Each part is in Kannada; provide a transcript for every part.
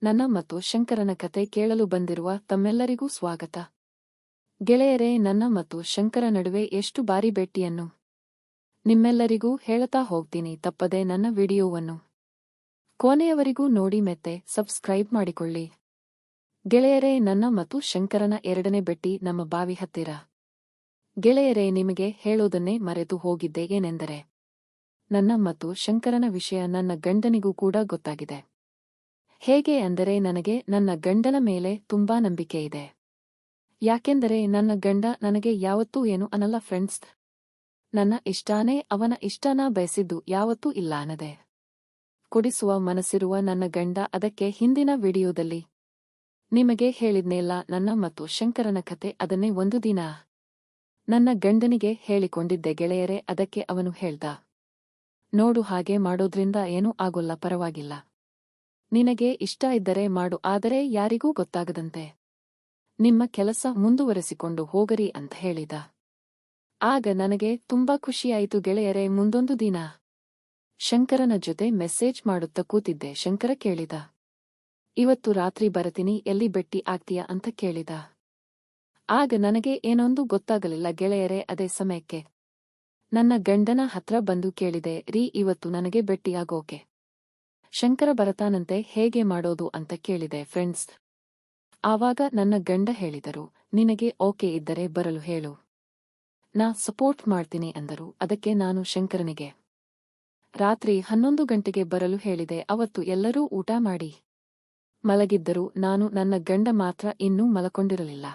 ನನ್ನ ಮತ್ತು ಶಂಕರನ ಕತೆ ಕೇಳಲು ಬಂದಿರುವ ತಮ್ಮೆಲ್ಲರಿಗೂ ಸ್ವಾಗತ. ಗೆಳೆಯರೇ, ನನ್ನ ಮತ್ತು ಶಂಕರ ನಡುವೆ ಎಷ್ಟು ಬಾರಿ ಭೇಟಿಯನ್ನು ನಿಮ್ಮೆಲ್ಲರಿಗೂ ಹೇಳುತ್ತಾ ಹೋಗ್ತೀನಿ. ತಪ್ಪದೆ ನನ್ನ ವಿಡಿಯೋವನ್ನು ಕೊನೆಯವರೆಗೂ ನೋಡಿ ಮತ್ತೆ ಸಬ್ಸ್ಕ್ರೈಬ್ ಮಾಡಿಕೊಳ್ಳಿ. ಗೆಳೆಯರೇ, ನನ್ನ ಮತ್ತು ಶಂಕರನ ಎರಡನೇ ಭೇಟಿ ನಮ್ಮ ಬಾವಿ ಹತ್ತಿರ. ಗೆಳೆಯರೇ, ನಿಮಗೆ ಹೇಳೋದನ್ನೇ ಮರೆತು ಹೋಗಿದ್ದೆ. ಏನೆಂದರೆ, ನನ್ನ ಮತ್ತು ಶಂಕರನ ವಿಷಯ ನನ್ನ ಗಂಡನಿಗೂ ಕೂಡ ಗೊತ್ತಾಗಿದೆ. ಹೇಗೆ ಅಂದರೆ, ನನಗೆ ನನ್ನ ಗಂಡನ ಮೇಲೆ ತುಂಬಾ ನಂಬಿಕೆ ಇದೆ. ಯಾಕೆಂದರೆ ನನ್ನ ಗಂಡ ನನಗೆ ಯಾವತ್ತೂ ಏನು ಅನ್ನಲ್ಲ ಫ್ರೆಂಡ್ಸ್. ನನ್ನ ಇಷ್ಟಾನೇ ಅವನ ಇಷ್ಟನ ಬಯಸಿದ್ದು ಯಾವತ್ತೂ ಇಲ್ಲ ಅನ್ನದೆ ಕೊಡಿಸುವ ಮನಸ್ಸಿರುವ ನನ್ನ ಗಂಡ. ಅದಕ್ಕೆ ಹಿಂದಿನ ವಿಡಿಯೋದಲ್ಲಿ ನಿಮಗೆ ಹೇಳಿದ್ನೇಲ್ಲ, ನನ್ನ ಮತ್ತು ಶಂಕರನ ಕತೆ. ಅದನ್ನೇ ಒಂದು ದಿನ ನನ್ನ ಗಂಡನಿಗೆ ಹೇಳಿಕೊಂಡಿದ್ದೆ ಗೆಳೆಯರೇ. ಅದಕ್ಕೆ ಅವನು ಹೇಳ್ದ, ನೋಡು, ಹಾಗೆ ಮಾಡೋದ್ರಿಂದ ಏನೂ ಆಗೋಲ್ಲ, ಪರವಾಗಿಲ್ಲ, ನಿನಗೆ ಇಷ್ಟ ಇದ್ದರೆ ಮಾಡು, ಆದರೆ ಯಾರಿಗೂ ಗೊತ್ತಾಗದಂತೆ ನಿಮ್ಮ ಕೆಲಸ ಮುಂದುವರೆಸಿಕೊಂಡು ಹೋಗರಿ ಅಂತ ಹೇಳಿದ. ಆಗ ನನಗೆ ತುಂಬಾ ಖುಷಿಯಾಯಿತು ಗೆಳೆಯರೇ. ಮುಂದೊಂದು ದಿನ ಶಂಕರನ ಜೊತೆ ಮೆಸೇಜ್ ಮಾಡುತ್ತಾ ಕೂತಿದ್ದೆ. ಶಂಕರ ಕೇಳಿದ, ಇವತ್ತು ರಾತ್ರಿ ಬರತೀನಿ, ಎಲ್ಲಿ ಭೇಟಿ ಆಗ್ತೀಯಾ ಅಂತ ಕೇಳಿದ. ಆಗ ನನಗೆ ಏನೊಂದು ಗೊತ್ತಾಗಲಿಲ್ಲ ಗೆಳೆಯರೇ. ಅದೇ ಸಮಯಕ್ಕೆ ನನ್ನ ಗಂಡನ ಹತ್ರ ಬಂದು ಕೇಳಿದೆ, ರೀ, ಇವತ್ತು ನನಗೆ ಭೇಟಿಯಾಗೋಕೆ ಶಂಕರ ಬರತಾನಂತೆ, ಹೇಗೆ ಮಾಡೋದು ಅಂತ ಕೇಳಿದೆ ಫ್ರೆಂಡ್ಸ್. ಆವಾಗ ನನ್ನ ಗಂಡ ಹೇಳಿದರು, ನಿನಗೆ ಓಕೆ ಇದ್ದರೆ ಬರಲು ಹೇಳು, ನಾ ಸಪೋರ್ಟ್ ಮಾಡ್ತೀನಿ ಅಂದರು. ಅದಕ್ಕೆ ನಾನು ಶಂಕರನಿಗೆ ರಾತ್ರಿ 11 ಗಂಟೆಗೆ ಬರಲು ಹೇಳಿದೆ. ಅವತ್ತು ಎಲ್ಲರೂ ಊಟ ಮಾಡಿ ಮಲಗಿದ್ದರು. ನಾನು ನನ್ನ ಗಂಡ ಮಾತ್ರ ಇನ್ನೂ ಮಲಕೊಂಡಿರಲಿಲ್ಲ.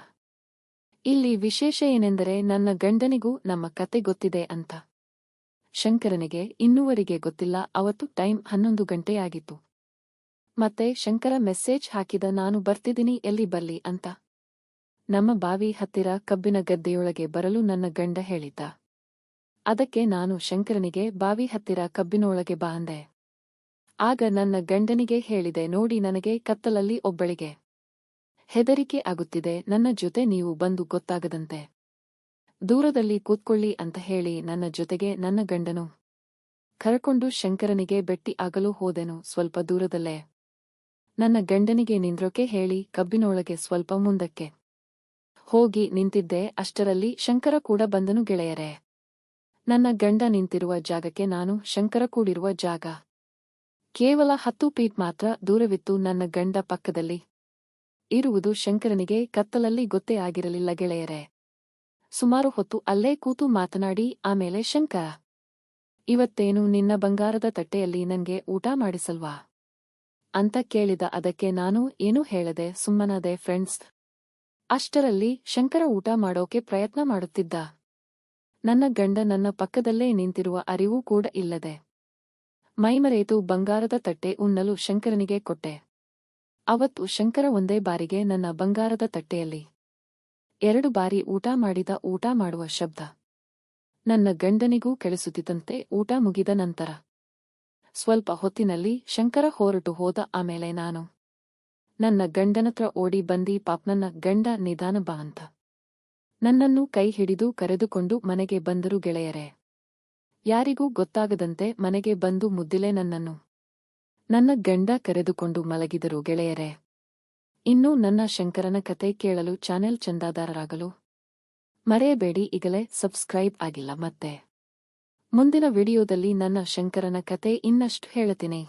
ಇಲ್ಲಿ ವಿಶೇಷ ಏನೆಂದರೆ, ನನ್ನ ಗಂಡನಿಗೂ ನಮ್ಮ ಕತೆ ಗೊತ್ತಿದೆ ಅಂತ ಶಂಕರನಿಗೆ ಇನ್ನೂವರೆಗೆ ಗೊತ್ತಿಲ್ಲ. ಅವತ್ತು ಟೈಮ್ 11 ಗಂಟೆಯಾಗಿತ್ತು. ಮತ್ತೆ ಶಂಕರ ಮೆಸೇಜ್ ಹಾಕಿದ, ನಾನು ಬರ್ತಿದ್ದೀನಿ, ಎಲ್ಲಿ ಬರ್ಲಿ ಅಂತ. ನಮ್ಮ ಬಾವಿ ಹತ್ತಿರ ಕಬ್ಬಿನ ಗದ್ದೆಯೊಳಗೆ ಬರಲು ನನ್ನ ಗಂಡ ಹೇಳಿದ್ದ. ಅದಕ್ಕೆ ನಾನು ಶಂಕರನಿಗೆ ಬಾವಿ ಹತ್ತಿರ ಕಬ್ಬಿನೊಳಗೆ ಬಾ ಅಂದೆ. ಆಗ ನನ್ನ ಗಂಡನಿಗೆ ಹೇಳಿದೆ, ನೋಡಿ, ನನಗೆ ಕತ್ತಲಲ್ಲಿ ಒಬ್ಬಳಿಗೆ ಹೆದರಿಕೆ ಆಗುತ್ತಿದೆ, ನನ್ನ ಜೊತೆ ನೀವು ಬಂದು ಗೊತ್ತಾಗದಂತೆ ದೂರದಲ್ಲಿ ಕೂತ್ಕೊಳ್ಳಿ ಅಂತ ಹೇಳಿ ನನ್ನ ಜೊತೆಗೆ ನನ್ನ ಗಂಡನು ಕರಕೊಂಡು ಶಂಕರನಿಗೆ ಭೇಟಿ ಆಗಲು ಹೋದೆನು. ಸ್ವಲ್ಪ ದೂರದಲ್ಲೇ ನನ್ನ ಗಂಡನಿಗೆ ನಿಂದ್ರೋಕೆ ಹೇಳಿ ಕಬ್ಬಿನೊಳಗೆ ಸ್ವಲ್ಪ ಮುಂದಕ್ಕೆ ಹೋಗಿ ನಿಂತಿದ್ದೆ. ಅಷ್ಟರಲ್ಲಿ ಶಂಕರ ಕೂಡ ಬಂದನು ಗೆಳೆಯರೇ. ನನ್ನ ಗಂಡ ನಿಂತಿರುವ ಜಾಗಕ್ಕೆ ನಾನು ಶಂಕರ ಕೂಡಿರುವ ಜಾಗ ಕೇವಲ 10 ಫೀಟ್ ಮಾತ್ರ ದೂರವಿತ್ತು. ನನ್ನ ಗಂಡ ಪಕ್ಕದಲ್ಲಿ ಇರುವುದು ಶಂಕರನಿಗೆ ಕತ್ತಲಲ್ಲಿ ಗೊತ್ತೇ ಆಗಿರಲಿಲ್ಲ ಗೆಳೆಯರೇ. ಸುಮಾರು ಹೊತ್ತು ಅಲ್ಲೇ ಕೂತು ಮಾತನಾಡಿ ಆಮೇಲೆ, ಶಂಕರ, ಇವತ್ತೇನು ನಿನ್ನ ಬಂಗಾರದ ತಟ್ಟೆಯಲ್ಲಿ ನನ್ಗೆ ಊಟ ಮಾಡಿಸಲ್ವಾ ಅಂತ ಕೇಳಿದ. ಅದಕ್ಕೆ ನಾನು ಏನೂ ಹೇಳದೆ ಸುಮ್ಮನಾದೆ ಫ್ರೆಂಡ್ಸ್. ಅಷ್ಟರಲ್ಲಿ ಶಂಕರ ಊಟ ಮಾಡೋಕೆ ಪ್ರಯತ್ನ ಮಾಡುತ್ತಿದ್ದ. ನನ್ನ ಗಂಡ ನನ್ನ ಪಕ್ಕದಲ್ಲೇ ನಿಂತಿರುವ ಅರಿವು ಕೂಡ ಇಲ್ಲದೆ ಮೈಮರೆತು ಬಂಗಾರದ ತಟ್ಟೆ ಉಣ್ಣಲು ಶಂಕರನಿಗೆ ಕೊಟ್ಟೆ. ಅವತ್ತು ಶಂಕರ ಒಂದೇ ಬಾರಿಗೆ ನನ್ನ ಬಂಗಾರದ ತಟ್ಟೆಯಲ್ಲಿ 2 ಬಾರಿ ಊಟ ಮಾಡಿದ. ಊಟ ಮಾಡುವ ಶಬ್ದ ನನ್ನ ಗಂಡನಿಗೂ ಕೇಳಿಸುತ್ತಿತ್ತಂತೆ. ಊಟ ಮುಗಿದ ನಂತರ ಸ್ವಲ್ಪ ಹೊತ್ತಿನಲ್ಲಿ ಶಂಕರ ಹೊರಟು ಹೋದ. ಆಮೇಲೆ ನಾನು ನನ್ನ ಗಂಡನತ್ರ ಓಡಿ ಬಂದಿ, ಪಾಪ್, ನನ್ನ ಗಂಡ ನಿಧಾನ ಬಾ ಅಂತ ನನ್ನನ್ನು ಕೈ ಹಿಡಿದು ಕರೆದುಕೊಂಡು ಮನೆಗೆ ಬಂದರು ಗೆಳೆಯರೇ. ಯಾರಿಗೂ ಗೊತ್ತಾಗದಂತೆ ಮನೆಗೆ ಬಂದು ಮುದ್ದಿಲೆ ನನ್ನನ್ನು ನನ್ನ ಗಂಡ ಕರೆದುಕೊಂಡು ಮಲಗಿದರು ಗೆಳೆಯರೇ. ಇನ್ನು ನನ್ನ ಶಂಕರನ ಕತೆ ಕೇಳಲು ಚಾನೆಲ್ ಚಂದಾದಾರರಾಗಲು ಮರೆಯಬೇಡಿ. ಈಗಲೇ ಸಬ್ಸ್ಕ್ರೈಬ್ ಆಗಿಲ್ಲ. ಮತ್ತೆ ಮುಂದಿನ ವಿಡಿಯೋದಲ್ಲಿ ನನ್ನ ಶಂಕರನ ಕತೆ ಇನ್ನಷ್ಟು ಹೇಳುತ್ತೇನೆ.